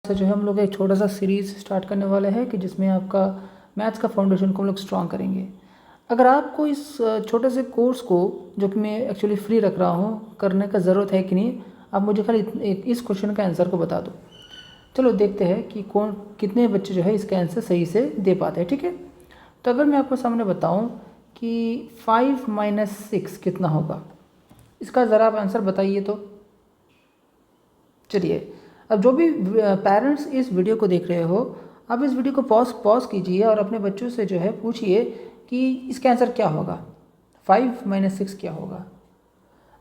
से जो है हम लोग एक छोटा सा सीरीज़ स्टार्ट करने वाले हैं कि जिसमें आपका मैथ्स का फाउंडेशन को हम लोग स्ट्रॉन्ग करेंगे। अगर आपको इस छोटे से कोर्स को, जो कि मैं एक्चुअली फ्री रख रहा हूँ, करने का ज़रूरत है कि नहीं, आप मुझे खाली इस क्वेश्चन का आंसर को बता दो। चलो देखते हैं कि कौन कितने बच्चे जो है इसका आंसर सही से दे पाते हैं। ठीक है, तो अगर मैं आपको सामने बताऊँ कि 5 - 6 कितना होगा, इसका ज़रा आप आंसर बताइए। तो चलिए, अब जो भी पेरेंट्स इस वीडियो को देख रहे हो, आप इस वीडियो को पॉज कीजिए और अपने बच्चों से जो है पूछिए कि इसका आंसर क्या होगा, 5 - 6 क्या होगा।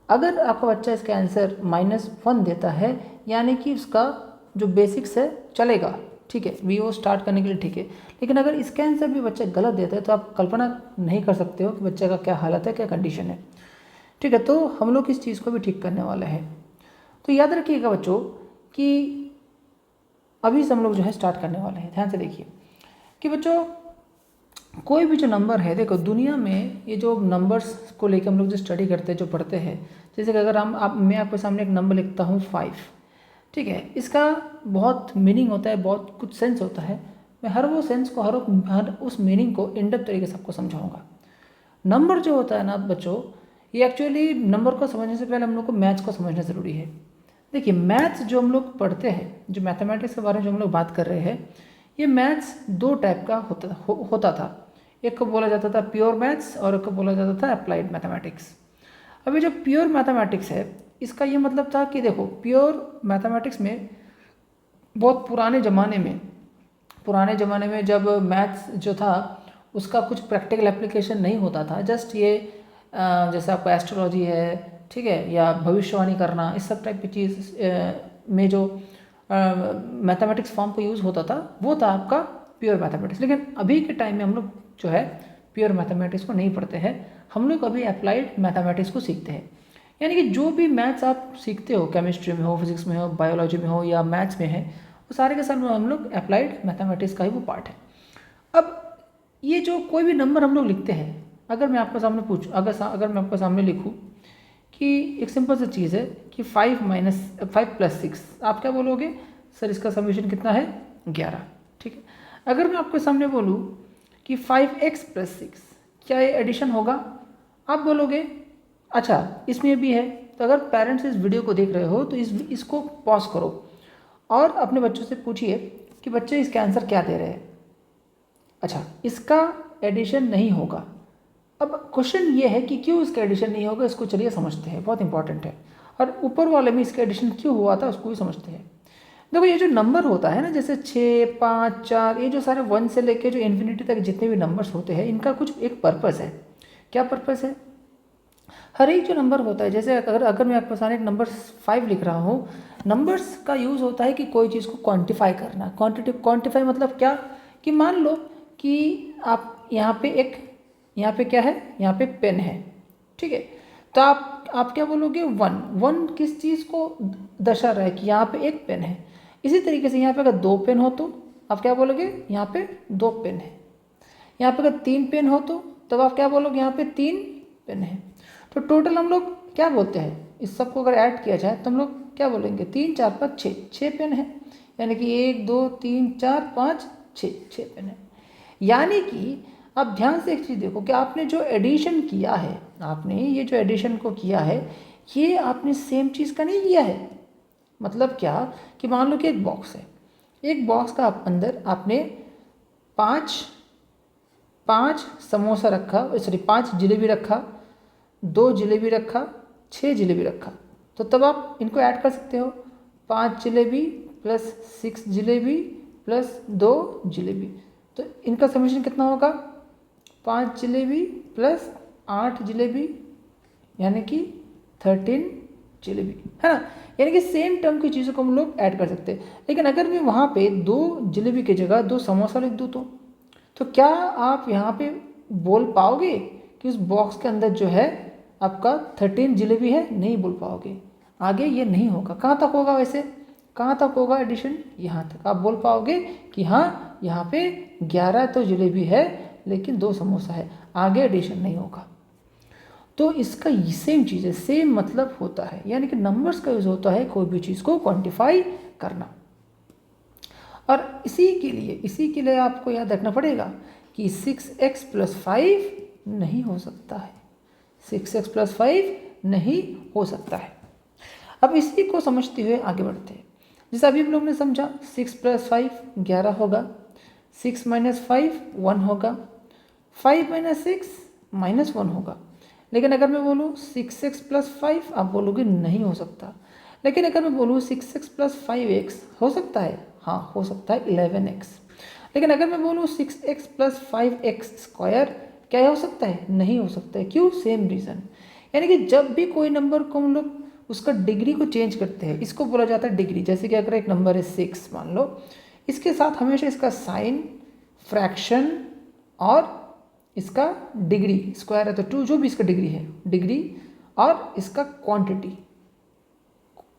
अगर आपका बच्चा इसका आंसर -1 देता है, यानी कि उसका जो बेसिक्स है चलेगा, ठीक है, वीओ स्टार्ट करने के लिए ठीक है। लेकिन अगर इसका आंसर भी बच्चा गलत देता है तो आप कल्पना नहीं कर सकते हो कि बच्चे का क्या हालत है, क्या कंडीशन है। ठीक है, तो हम लोग इस चीज़ को भी ठीक करने वाले हैं। तो याद रखिएगा बच्चों कि अभी से हम लोग जो है स्टार्ट करने वाले हैं। ध्यान से देखिए कि बच्चों, कोई भी जो नंबर है, देखो दुनिया में ये जो नंबर्स को लेकर हम लोग जो स्टडी करते हैं, जो पढ़ते हैं, जैसे कि अगर मैं आपके सामने एक नंबर लिखता हूँ 5, ठीक है, इसका बहुत मीनिंग होता है, बहुत कुछ सेंस होता है। मैं हर वो सेंस को, हर उस मीनिंग को इन डेप्थ तरीके से आपको समझाऊंगा। नंबर जो होता है ना बच्चों, ये एक्चुअली नंबर को समझने से पहले हम लोग को मैथ्स को समझना ज़रूरी है। देखिए, मैथ्स जो हम लोग पढ़ते हैं, जो मैथमेटिक्स के बारे में जो हम लोग बात कर रहे हैं, ये मैथ्स दो टाइप का होता था। एक को बोला जाता था प्योर मैथ्स और एक को बोला जाता था अप्लाइड मैथमेटिक्स। अभी जो प्योर मैथमेटिक्स है, इसका ये मतलब था कि देखो, प्योर मैथमेटिक्स में बहुत पुराने ज़माने में जब मैथ्स जो था उसका कुछ प्रैक्टिकल एप्लीकेशन नहीं होता था। जस्ट ये जैसे आपका एस्ट्रोलॉजी है, ठीक है, या भविष्यवाणी करना, इस सब टाइप की चीज़ में जो मैथमेटिक्स फॉर्म को यूज़ होता था, वो था आपका प्योर मैथमेटिक्स। लेकिन अभी के टाइम में हम लोग जो है प्योर मैथमेटिक्स को नहीं पढ़ते हैं, हम लोग अभी अप्लाइड मैथमेटिक्स को सीखते हैं। यानी कि जो भी मैथ्स आप सीखते हो, केमिस्ट्री में हो, फिजिक्स में हो, बायोलॉजी में हो या मैथ्स में है, वो सारे के सारे हम लोग अप्लाइड मैथमेटिक्स का ही वो पार्ट है। अब ये जो कोई भी नंबर हम लोग लिखते हैं, अगर मैं आपके सामने पूछूँ, अगर मैं आपके सामने लिखूँ कि एक सिंपल सी चीज़ है कि 5 + 6, आप क्या बोलोगे? सर इसका समीशन कितना है? 11। ठीक है, अगर मैं आपके सामने बोलूँ कि 5x + 6, क्या ये एडिशन होगा? आप बोलोगे अच्छा इसमें भी है। तो अगर पेरेंट्स इस वीडियो को देख रहे हो तो इसको पॉज करो और अपने बच्चों से पूछिए कि बच्चे इसका आंसर क्या दे रहे हैं। अच्छा, इसका एडिशन नहीं होगा। अब क्वेश्चन ये है कि क्यों इसका एडिशन नहीं होगा, इसको चलिए समझते हैं, बहुत इंपॉर्टेंट है। और ऊपर वाले में इसका एडिशन क्यों हुआ था उसको भी समझते हैं। देखो, ये जो नंबर होता है ना, जैसे 6, 5, 4, ये जो सारे 1 से लेके जो इन्फिनिटी तक जितने भी नंबर्स होते हैं, इनका कुछ एक पर्पस है। क्या पर्पस है? हर एक जो नंबर होता है, जैसे अगर मैं आपके सामने नंबर 5 लिख रहा हूँ, नंबर्स का यूज़ होता है कि कोई चीज़ को क्वांटिफाई करना। क्वांटिफाई मतलब क्या, कि मान लो कि आप यहाँ पे क्या है, यहाँ पे पेन है, ठीक है, तो आप क्या बोलोगे? 1 किस चीज़ को दर्शा रहा है कि यहाँ पे एक पेन है। इसी तरीके से यहाँ पे अगर 2 पेन हो तो आप क्या बोलोगे? यहाँ पे 2 पेन है। यहाँ पे अगर 3 पेन हो तो तब आप क्या बोलोगे? यहाँ पे 3 पेन है। तो टोटल हम लोग क्या बोलते हैं, इस सबको अगर ऐड किया जाए तो हम लोग क्या बोलेंगे? 3, 4, 5, 6 पेन है। यानी कि 1, 2, 3, 4, 5, 6 पेन है। यानी कि आप ध्यान से एक चीज़ देखो कि आपने जो एडिशन किया है, आपने ये जो एडिशन को किया है, ये आपने सेम चीज़ का नहीं किया है। मतलब क्या, कि मान लो कि एक बॉक्स है, एक बॉक्स का अंदर आपने 5 समोसा रखा, सॉरी 5 जलेबी रखा, 2 जलेबी रखा, 6 जलेबी रखा, तो तब आप इनको ऐड कर सकते हो। 5 जलेबी प्लस 6 जलेबी प्लस 2 जलेबी, तो इनका समीशन कितना होगा? 5 जलेबी प्लस 8 जलेबी, यानी कि 13 जलेबी, है ना। यानी कि सेम टर्म की चीज़ों को हम लोग ऐड कर सकते हैं। लेकिन अगर मैं वहाँ पे 2 जलेबी की जगह 2 समोसा लिख दूँ तो क्या आप यहाँ पे बोल पाओगे कि उस बॉक्स के अंदर जो है आपका 13 जलेबी है? नहीं बोल पाओगे। आगे ये नहीं होगा। कहाँ तक होगा वैसे? कहाँ तक होगा एडिशन? यहाँ तक आप बोल पाओगे कि हाँ यहाँ पे 11 तो जलेबी है लेकिन 2 समोसा है, आगे एडिशन नहीं होगा। तो इसका सेम चीज़ है, सेम मतलब होता है। यानी कि नंबर्स का यूज़ होता है कोई भी चीज़ को क्वांटिफाई करना। और इसी के लिए आपको याद रखना पड़ेगा कि 6x + 5 नहीं हो सकता है, 6x + 5 नहीं हो सकता है। अब इसी को समझते हुए आगे बढ़ते हैं। जैसे अभी हम लोग ने समझा 6 + 5 11 होगा, 6 - 5 1 होगा, 5 - 6 -1 होगा। लेकिन अगर मैं बोलूँ 6x + 5, आप बोलोगे नहीं हो सकता। लेकिन अगर मैं बोलूँ 6x + 5x हो सकता है, हाँ हो सकता है 11x। लेकिन अगर मैं बोलूँ 6x + 5x² क्या हो सकता है, नहीं हो सकता है। क्यों? Same reason. यानी कि जब भी कोई नंबर को हम लोग उसका डिग्री को चेंज करते हैं, इसको बोला जाता है डिग्री। जैसे कि अगर एक नंबर है 6 मान लो, इसके साथ हमेशा इसका साइन, फ्रैक्शन और इसका डिग्री, स्क्वायर है तो 2, जो भी इसका डिग्री है, डिग्री और इसका क्वांटिटी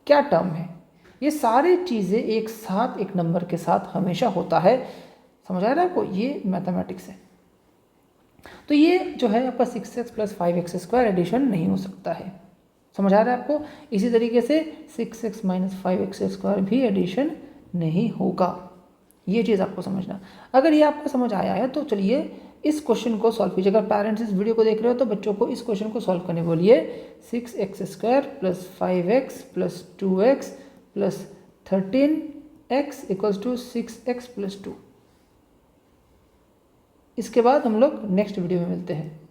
क्या टर्म है, ये सारी चीज़ें एक साथ एक नंबर के साथ हमेशा होता है। समझ आ रहा है आपको? ये मैथमेटिक्स है। तो ये जो है आपका 6x + 5x² एडिशन नहीं हो सकता है। समझ आ रहा है आपको? इसी तरीके से 6x - 5x² भी एडिशन नहीं होगा। ये चीज़ आपको समझना। अगर ये आपको समझ आया है तो चलिए इस क्वेश्चन को सॉल्व कीजिए। अगर पेरेंट्स इस वीडियो को देख रहे हो तो बच्चों को इस क्वेश्चन को सॉल्व करने बोलिए। 6x² + 5x + 2x + 13x = 6x + 2। इसके बाद हम लोग नेक्स्ट वीडियो में मिलते हैं।